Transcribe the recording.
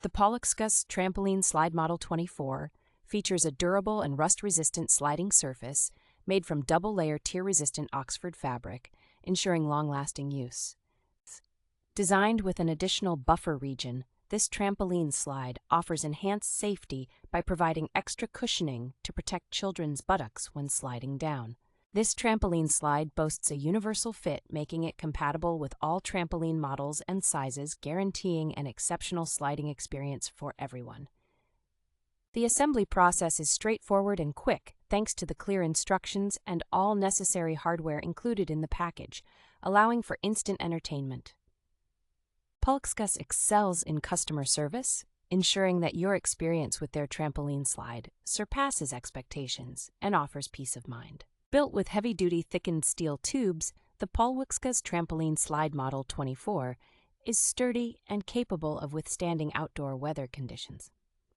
The Polwkscas Trampoline Slide Model 24 features a durable and rust-resistant sliding surface made from double-layer tear-resistant Oxford fabric, ensuring long-lasting use. Designed with an additional buffer region, this trampoline slide offers enhanced safety by providing extra cushioning to protect children's buttocks when sliding down. This trampoline slide boasts a universal fit, making it compatible with all trampoline models and sizes, guaranteeing an exceptional sliding experience for everyone. The assembly process is straightforward and quick, thanks to the clear instructions and all necessary hardware included in the package, allowing for instant entertainment. Polwkscas excels in customer service, ensuring that your experience with their trampoline slide surpasses expectations and offers peace of mind. Built with heavy-duty thickened steel tubes, the Polwkscas Trampoline Slide Model 24 is sturdy and capable of withstanding outdoor weather conditions.